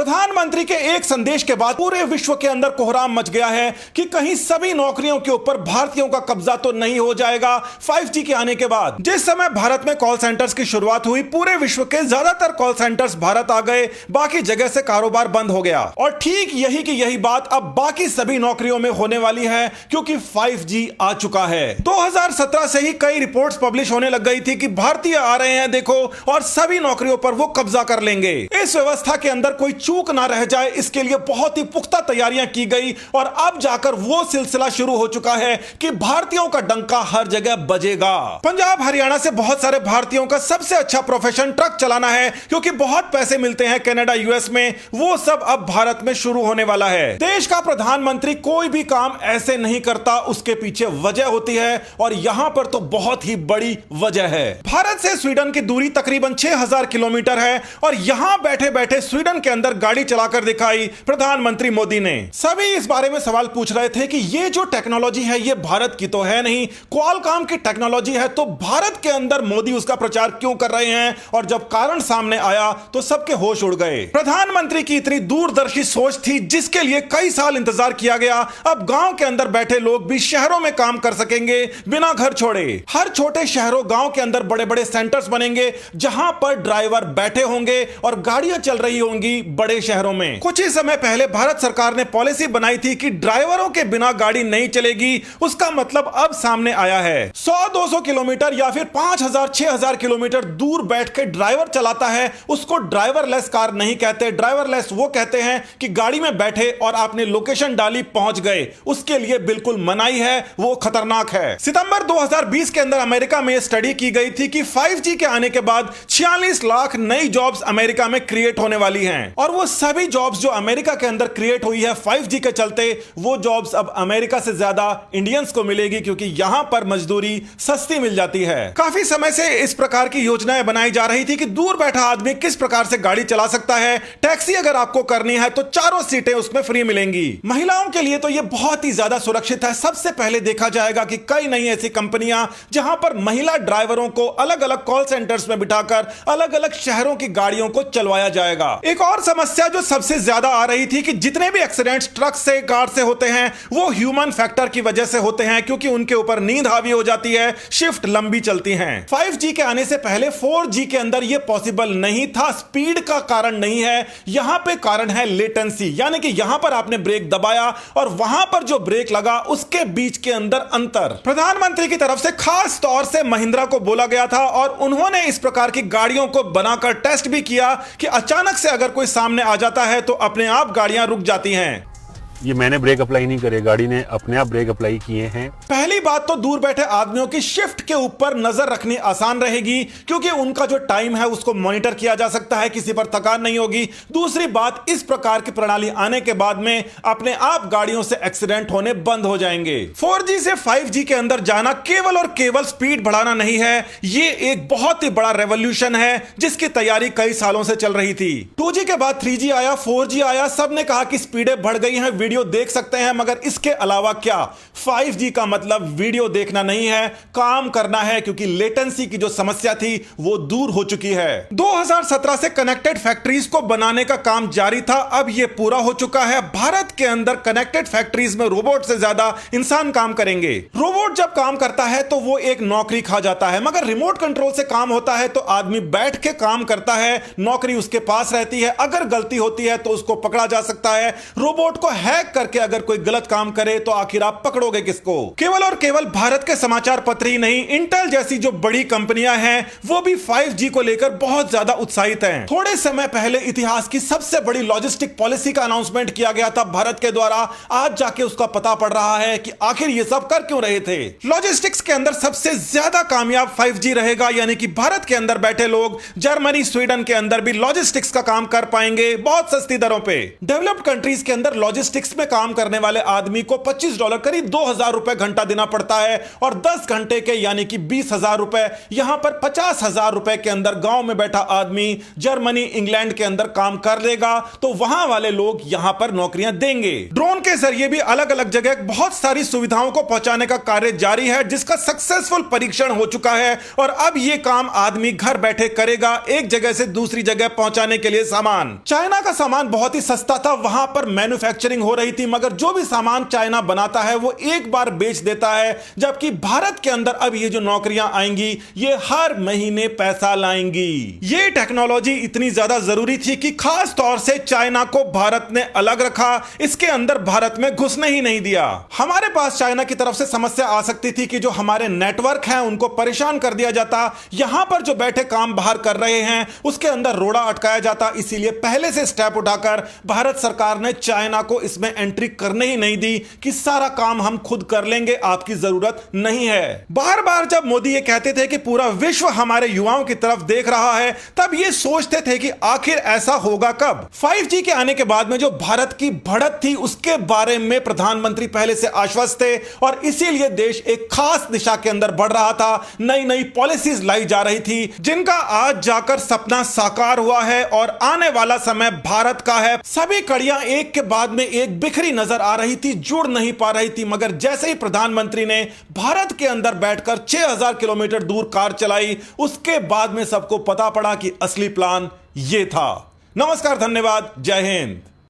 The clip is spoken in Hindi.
प्रधानमंत्री के एक संदेश के बाद पूरे विश्व के अंदर कोहराम मच गया है कि कहीं सभी नौकरियों के ऊपर भारतीयों का कब्जा तो नहीं हो जाएगा 5G के आने के बाद। जिस समय भारत में कॉल सेंटर्स की शुरुआत हुई, पूरे विश्व के ज्यादातर कॉल सेंटर्स भारत आ गए, बाकी जगह से कारोबार बंद हो गया। और ठीक यही की यही बात अब बाकी सभी नौकरियों में होने वाली है, क्योंकि 5G आ चुका है। 2017 से ही कई रिपोर्ट्स पब्लिश होने लग गई थी कि भारतीय आ रहे हैं देखो, और सभी नौकरियों पर वो कब्जा कर लेंगे। इस व्यवस्था के अंदर कोई चूक ना रह जाए, इसके लिए बहुत ही पुख्ता तैयारियां की गई, और अब जाकर वो सिलसिला शुरू हो चुका है कि भारतीयों का डंका हर जगह बजेगा। पंजाब हरियाणा से बहुत सारे भारतीयों का सबसे अच्छा प्रोफेशन ट्रक चलाना है, क्योंकि बहुत पैसे मिलते हैं कनाडा यूएस में। वो सब अब भारत में शुरू होने वाला है। देश का प्रधानमंत्री कोई भी काम ऐसे नहीं करता, उसके पीछे वजह होती है, और यहां पर तो बहुत ही बड़ी वजह है। भारत से स्वीडन की दूरी तकरीबन 6000 किलोमीटर है, और यहां बैठे बैठे स्वीडन के अंदर गाड़ी चलाकर दिखाई प्रधानमंत्री मोदी ने। सभी इस बारे में सवाल पूछ रहे थे कि ये जो टेक्नोलॉजी है ये भारत की तो है नहीं, क्वालकॉम की टेक्नोलॉजी है, तो भारत के अंदर मोदी उसका प्रचार क्यों कर रहे हैं? और जब कारण सामने आया तो सबके होश उड़ गए। प्रधानमंत्री की इतनी दूरदर्शी सोच थी, जिसके लिए कई साल इंतजार किया गया। अब गांव के अंदर बैठे लोग भी शहरों में काम कर सकेंगे बिना घर छोड़े। हर छोटे शहरों गांव के अंदर बड़े बड़े सेंटर्स बनेंगे, जहां पर ड्राइवर बैठे होंगे और गाड़ियां चल रही होंगी बड़े शहरों में। कुछ ही समय पहले भारत सरकार ने पॉलिसी बनाई थी कि ड्राइवरों के बिना गाड़ी नहीं चलेगी। उसका मतलब अब सामने आया है। 100-200 किलोमीटर या फिर 5000-6000 किलोमीटर दूर बैठ के ड्राइवर चलाता है, उसको ड्राइवरलेस कार नहीं कहते। ड्राइवरलेस वो कहते हैं कि गाड़ी में बैठे और आपने लोकेशन डाली, पहुंच गए। उसके लिए बिल्कुल मनाही है, वो खतरनाक है। सितंबर 2020 के अंदर अमेरिका में स्टडी की गई थी कि 5G के आने के बाद 46 लाख नई जॉब्स अमेरिका में क्रिएट होने वाली हैं, और वो सभी जॉब्स जो अमेरिका के अंदर क्रिएट हुई है 5G के चलते, वो जॉब्स अब अमेरिका से ज्यादा इंडियंस को मिलेगी, क्योंकि यहां पर मजदूरी सस्ती मिल जाती है। काफी समय से इस प्रकार की योजनाएं बनाई जा रही थी कि दूर बैठा आदमी किस प्रकार से गाड़ी चला सकता है। टैक्सी अगर आपको करनी है तो चारों सीटें उसमें फ्री मिलेंगी। महिलाओं के लिए तो यह बहुत ही ज्यादा सुरक्षित है। सबसे पहले देखा जाएगा कि कई नई ऐसी कंपनियां जहां पर महिला ड्राइवरों को अलग अलग कॉल सेंटर्स में बिठाकर अलग अलग शहरों की गाड़ियों को चलवाया जाएगा। एक और समस्या जो सबसे ज्यादा आ रही थी कि जितने भी एक्सीडेंट्स ट्रक से, कार से होते हैं, वो ह्यूमन फैक्टर की वजह से होते हैं, क्योंकि उनके ऊपर नींद हावी हो जाती है, शिफ्ट लंबी चलती हैं। 5G के आने से पहले 4G के अंदर यह पॉसिबल नहीं था। स्पीड का कारण नहीं है, यहां पे कारण है लेटेंसी, यानी कि यहां पर आपने ब्रेक दबाया और वहां पर जो ब्रेक लगा उसके बीच के अंदर अंतर। प्रधानमंत्री की तरफ से खास तौर से महिंद्रा को बोला गया था, और उन्होंने इस प्रकार की गाड़ियों को बनाकर टेस्ट भी किया कि अचानक से अगर कोई सामने आ जाता है तो अपने आप गाड़ियां रुक जाती हैं। ये मैंने ब्रेक अप्लाई नहीं करे, गाड़ी ने अपने आप ब्रेक अप्लाई किए हैं। पहली बात तो दूर बैठे आदमियों की शिफ्ट के ऊपर नजर रखनी आसान रहेगी, क्योंकि उनका जो टाइम है उसको मॉनिटर किया जा सकता है, किसी पर थकान नहीं होगी। दूसरी बात, इस प्रकार की प्रणाली आने के बाद में अपने आप गाड़ियों से एक्सीडेंट होने बंद हो जाएंगे। 4G से 5G के अंदर जाना केवल और केवल स्पीड बढ़ाना नहीं है, ये एक बहुत ही बड़ा रेवोल्यूशन है, जिसकी तैयारी कई सालों से चल रही थी। 2G के बाद 3G आया, 4G आया, सबने कहा कि स्पीडें बढ़ गई हैं, वीडियो देख सकते हैं, मगर इसके अलावा क्या? 5G का मतलब वीडियो देखना नहीं है, काम करना है, क्योंकि लेटेंसी की जो समस्या थी वो दूर हो चुकी है। 2017 से कनेक्टेड फैक्ट्रीज को बनाने का काम जारी था, अब ये पूरा हो चुका है। भारत के अंदर कनेक्टेड फैक्ट्रीज में रोबोट से ज्यादा इंसान काम करेंगे। रोबोट जब काम करता है तो वो एक नौकरी खा जाता है, मगर रिमोट कंट्रोल से काम होता है तो आदमी बैठ के काम करता है, नौकरी उसके पास रहती है। अगर गलती होती है तो उसको पकड़ा जा सकता है। रोबोट को हैक करके अगर कोई गलत काम करे तो आखिर आप पकड़ोगे किसको? केवल और केवल भारत के समाचार पत्र ही नहीं, इंटेल जैसी जो बड़ी कंपनियां हैं वो भी 5G को लेकर बहुत ज्यादा उत्साहित हैं। थोड़े समय पहले इतिहास की सबसे बड़ी लॉजिस्टिक पॉलिसी का अनाउंसमेंट किया गया था भारत के द्वारा। आज जाके उसका पता पड़ रहा है कि आखिर ये सब कर क्यों रहे थे। लॉजिस्टिक्स के अंदर सबसे ज्यादा कामयाब 5G रहेगा, यानी कि भारत के अंदर बैठे लोग जर्मनी, स्वीडन के अंदर भी लॉजिस्टिक्स का काम कर पाएंगे बहुत सस्ती दरों पे। डेवलप्ड कंट्रीज के अंदर लॉजिस्टिक्स शिफ्ट में काम करने वाले आदमी को $25 करीब 2,000 रुपए घंटा देना पड़ता है और 10 घंटे के यानी कि 20,000 रुपए। यहां पर 50,000 रुपए के अंदर गांव में बैठा आदमी जर्मनी इंग्लैंड के अंदर काम कर लेगा, तो वहां वाले लोग यहां पर नौकरियां देंगे। ड्रोन के जरिए भी अलग अलग जगह बहुत सारी सुविधाओं को पहुंचाने का कार्य जारी है, जिसका सक्सेसफुल परीक्षण हो चुका है और अब यह काम आदमी घर बैठे करेगा, एक जगह से दूसरी जगह पहुंचाने के लिए सामान। चाइना का सामान बहुत ही सस्ता था, वहां पर मैन्युफैक्चरिंग हो रही थी, मगर जो भी सामान चाइना बनाता है वो एक बार बेच देता है, जबकि भारत के अंदर अब ये जो नौकरियां आएंगी ये हर महीने पैसा लाएंगी। ये टेक्नोलॉजी इतनी ज्यादा जरूरी थी कि खास तौर से चाइना को भारत ने अलग रखा, इसके अंदर भारत में घुसने ही नहीं दिया। हमारे पास चाइना की तरफ से समस्या आ सकती थी कि जो हमारे नेटवर्क हैं उनको परेशान कर दिया जाता, यहां पर जो बैठे काम बाहर कर रहे हैं उसके अंदर रोड़ा अटकाया जाता। इसीलिए पहले से स्टेप उठाकर भारत सरकार ने चाइना को इसमें एंट्री करने ही नहीं दी कि सारा काम हम खुद कर लेंगे, आपकी जरूरत नहीं है। बार बार जब मोदी ये कहते थे कि पूरा विश्व हमारे युवाओं की तरफ देख रहा है, तब ये सोचते थे कि आखिर ऐसा होगा कब। 5G के आने के बाद में जो भारत की बढ़त थी उसके बारे में प्रधानमंत्री पहले से आश्वस्त थे और इसीलिए देश एक खास दिशा के अंदर बढ़ रहा था। नई नई पॉलिसीज लाई जा रही थी, जिनका आज जाकर सपना साकार हुआ है और आने वाला समय भारत का है। सभी कड़ियां एक के बाद में एक बिखरी नजर आ रही थी, जुड़ नहीं पा रही थी, मगर जैसे ही प्रधानमंत्री ने भारत के अंदर बैठकर 6,000 किलोमीटर दूर कार चलाई, उसके बाद में सबको पता पड़ा कि असली प्लान ये था। नमस्कार, धन्यवाद, जय हिंद।